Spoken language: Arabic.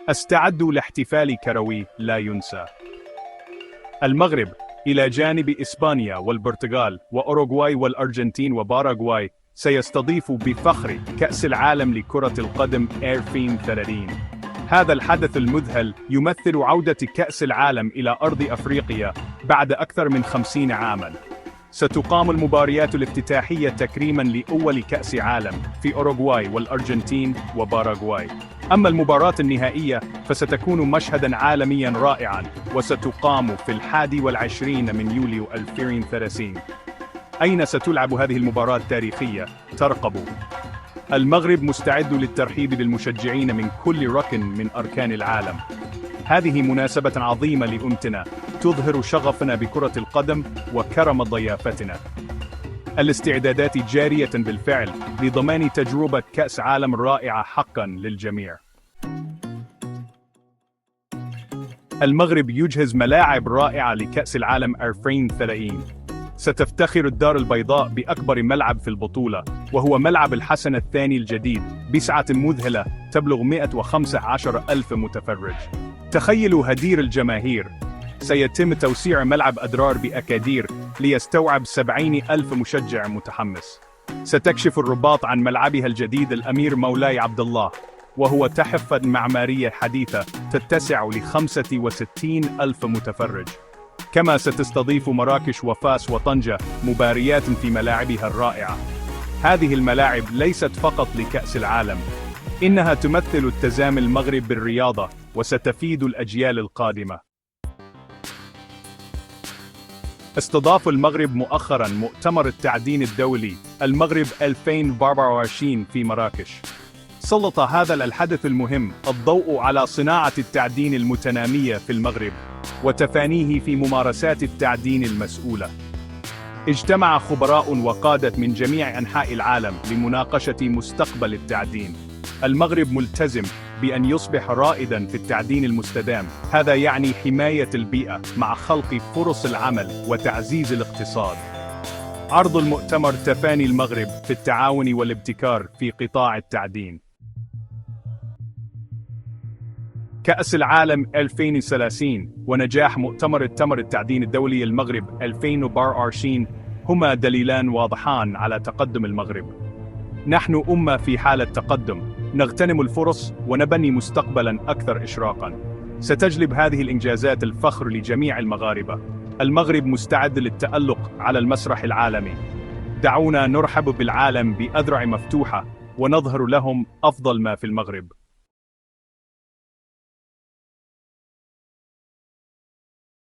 استعدوا لاحتفال كروي لا ينسى. المغرب إلى جانب إسبانيا والبرتغال وأوروغواي والأرجنتين وباراغواي سيستضيف بفخر كأس العالم لكرة القدم 2030. هذا الحدث المذهل يمثل عودة كأس العالم إلى أرض أفريقيا بعد أكثر من 50 عاماً. ستقام المباريات الافتتاحية تكريماً لأول كأس عالم في أوروغواي والأرجنتين وباراغواي. أما المباراة النهائية فستكون مشهداً عالمياً رائعاً، وستقام في 21 من يوليو 2030. أين ستلعب هذه المباراة التاريخية؟ ترقبوا. المغرب مستعد للترحيب بالمشجعين من كل ركن من أركان العالم. هذه مناسبة عظيمة لأمتنا، تظهر شغفنا بكرة القدم وكرم ضيافتنا. الاستعدادات جارية بالفعل لضمان تجربة كأس عالم رائعة حقاً للجميع. المغرب يجهز ملاعب رائعة لكأس العالم 2030. ستفتخر الدار البيضاء بأكبر ملعب في البطولة، وهو ملعب الحسن الثاني الجديد بسعة مذهلة تبلغ 115,000 متفرج. تخيلوا هدير الجماهير. سيتم توسيع ملعب أدرار بأكادير ليستوعب 70,000 مشجع متحمس. ستكشف الرباط عن ملعبها الجديد الأمير مولاي عبد الله، وهو تحفة معمارية حديثة تتسع ل65,000 متفرج. كما ستستضيف مراكش وفاس وطنجة مباريات في ملاعبها الرائعة. هذه الملاعب ليست فقط لكأس العالم، إنها تمثل التزام المغرب بالرياضة وستفيد الأجيال القادمة. استضاف المغرب مؤخراً مؤتمر التعدين الدولي المغرب 2024 في مراكش. سلط هذا الحدث المهم الضوء على صناعة التعدين المتنامية في المغرب وتفانيه في ممارسات التعدين المسؤولة. اجتمع خبراء وقادة من جميع أنحاء العالم لمناقشة مستقبل التعدين. المغرب ملتزم بأن يصبح رائداً في التعدين المستدام، هذا يعني حماية البيئة مع خلق فرص العمل وتعزيز الاقتصاد. عرض المؤتمر تفاني المغرب في التعاون والابتكار في قطاع التعدين. كأس العالم 2030 ونجاح مؤتمر التعدين الدولي المغرب 2024 هما دليلان واضحان على تقدم المغرب. نحن أمة في حالة تقدم، نغتنم الفرص ونبني مستقبلاً أكثر إشراقاً. ستجلب هذه الإنجازات الفخر لجميع المغاربة. المغرب مستعد للتألق على المسرح العالمي. دعونا نرحب بالعالم بأذرع مفتوحة ونظهر لهم أفضل ما في المغرب.